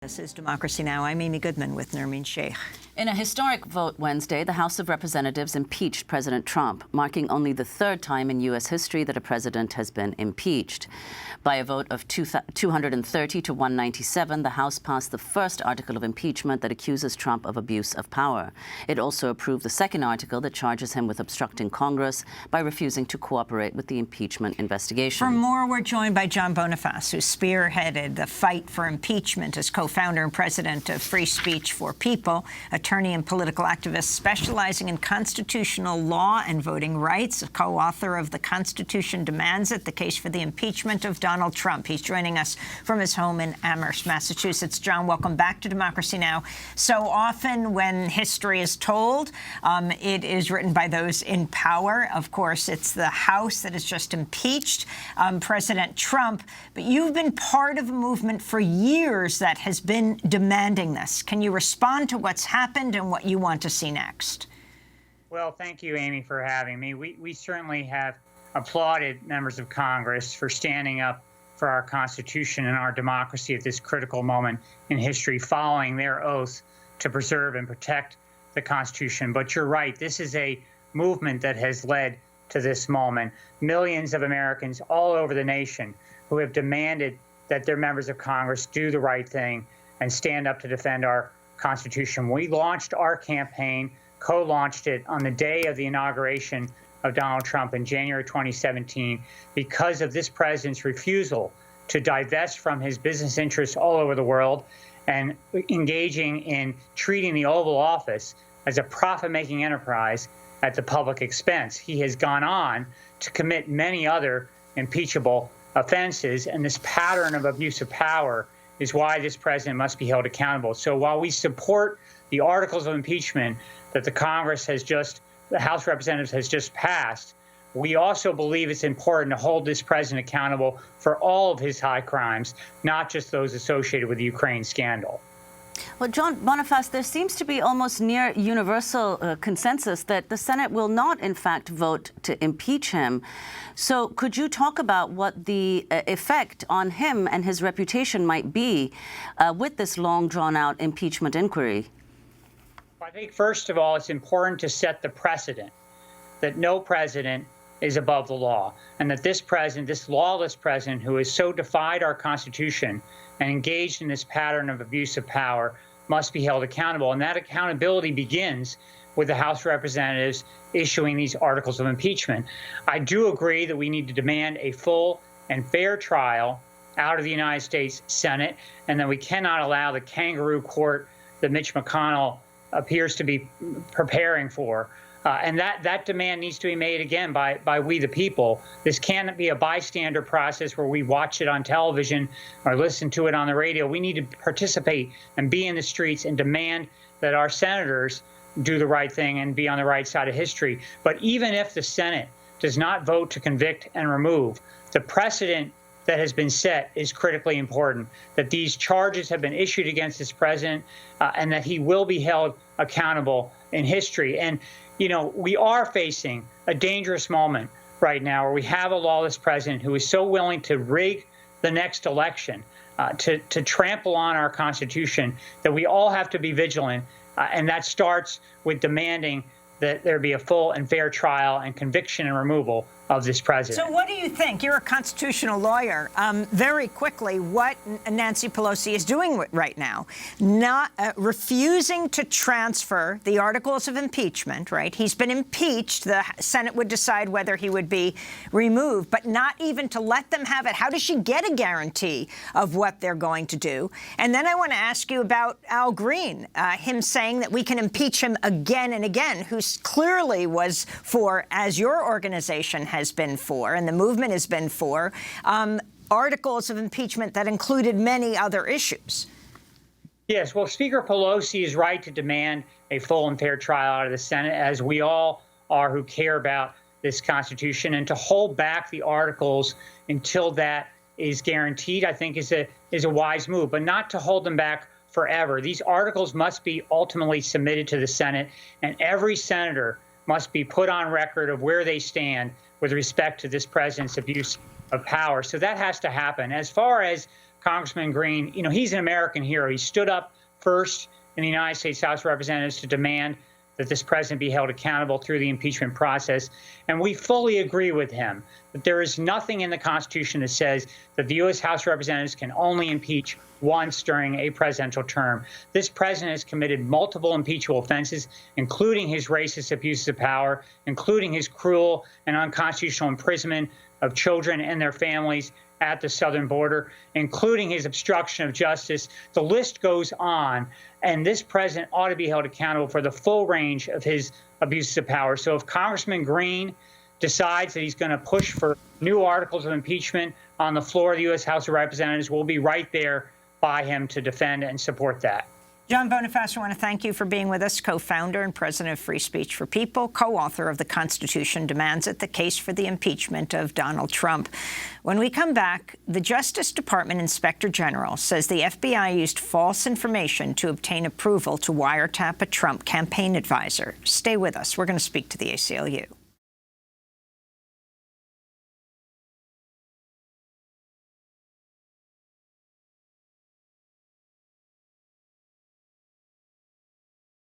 This is Democracy Now! I'm Amy Goodman with Nermeen Sheikh. In a historic vote Wednesday, the House of Representatives impeached President Trump, marking only the third time in U.S. history that a president has been impeached. By a vote of 230 to 197, the House passed the first article of impeachment that accuses Trump of abuse of power. It also approved the second article that charges him with obstructing Congress by refusing to cooperate with the impeachment investigation. For more, we're joined by John Bonifaz, who spearheaded the fight for impeachment as co-founder and president of Free Speech for People, attorney and political activist specializing in constitutional law and voting rights, a co-author of The Constitution Demands It, the case for the impeachment of Donald Trump. He's joining us from his home in Amherst, Massachusetts. John, welcome back to Democracy Now! So often when history is told, it is written by those in power. Of course, it's the House that has just impeached President Trump. But you've been part of a movement for years that has been demanding this. Can you respond to what's happened and what you want to see next? Well, thank you, Amy, for having me. We certainly have applauded members of Congress for standing up for our Constitution and our democracy at this critical moment in history, following their oath to preserve and protect the Constitution. But you're right, this is a movement that has led to this moment. Millions of Americans all over the nation who have demanded that their members of Congress do the right thing and stand up to defend our Constitution. We launched our campaign, co-launched it on the day of the inauguration of Donald Trump in January 2017 because of this president's refusal to divest from his business interests all over the world and engaging in treating the Oval Office as a profit-making enterprise at the public expense. He has gone on to commit many other impeachable offenses, and this pattern of abuse of power is why this president must be held accountable. So while we support the articles of impeachment that the House of Representatives has just passed, we also believe it's important to hold this president accountable for all of his high crimes, not just those associated with the Ukraine scandal. Well, John Bonifaz, there seems to be almost near universal consensus that the Senate will not, in fact, vote to impeach him. So could you talk about what the effect on him and his reputation might be with this long, drawn-out impeachment inquiry? I think, first of all, it's important to set the precedent that no president is above the law, and that this president, this lawless president who has so defied our Constitution and engaged in this pattern of abuse of power, must be held accountable. And that accountability begins with the House of Representatives issuing these articles of impeachment. I do agree that we need to demand a full and fair trial out of the United States Senate, and that we cannot allow the kangaroo court that Mitch McConnell appears to be preparing for. And that demand needs to be made again by we the people. This can't be a bystander process where we watch it on television or listen to it on the radio. We need to participate and be in the streets and demand that our senators do the right thing and be on the right side of history. But even if the Senate does not vote to convict and remove, the precedent that has been set is critically important, that these charges have been issued against this president and that he will be held accountable in history. And, you know, we are facing a dangerous moment right now where we have a lawless president who is so willing to rig the next election, to trample on our Constitution, that we all have to be vigilant. And that starts with demanding that there be a full and fair trial and conviction and removal of this president. So what do you think? You're a constitutional lawyer. Very quickly, what Nancy Pelosi is doing right now, not refusing to transfer the articles of impeachment, right? He's been impeached. The Senate would decide whether he would be removed, but not even to let them have it. How does she get a guarantee of what they're going to do? And then I want to ask you about Al Green, him saying that we can impeach him again and again, who clearly was for, as your organization has been for, and the movement has been for, articles of impeachment that included many other issues. Yes, well, Speaker Pelosi is right to demand a full and fair trial out of the Senate, as we all are who care about this Constitution, and to hold back the articles until that is guaranteed, I think is a wise move, but not to hold them back forever. These articles must be ultimately submitted to the Senate, and every senator must be put on record of where they stand with respect to this president's abuse of power. So that has to happen. As far as Congressman Green, he's an American hero. He stood up first in the United States House of Representatives to demand that this president be held accountable through the impeachment process. And we fully agree with him that there is nothing in the Constitution that says that the U.S. House of Representatives can only impeach once during a presidential term. This president has committed multiple impeachable offenses, including his racist abuses of power, including his cruel and unconstitutional imprisonment of children and their families at the southern border, including his obstruction of justice. The list goes on, and this president ought to be held accountable for the full range of his abuses of power. So if Congressman Green decides that he's going to push for new articles of impeachment on the floor of the U.S. House of Representatives, we'll be right there by him to defend and support that. John Bonifaz, I want to thank you for being with us, co-founder and president of Free Speech for People, co-author of The Constitution Demands It, the case for the impeachment of Donald Trump. When we come back, the Justice Department Inspector General says the FBI used false information to obtain approval to wiretap a Trump campaign advisor. Stay with us. We're going to speak to the ACLU.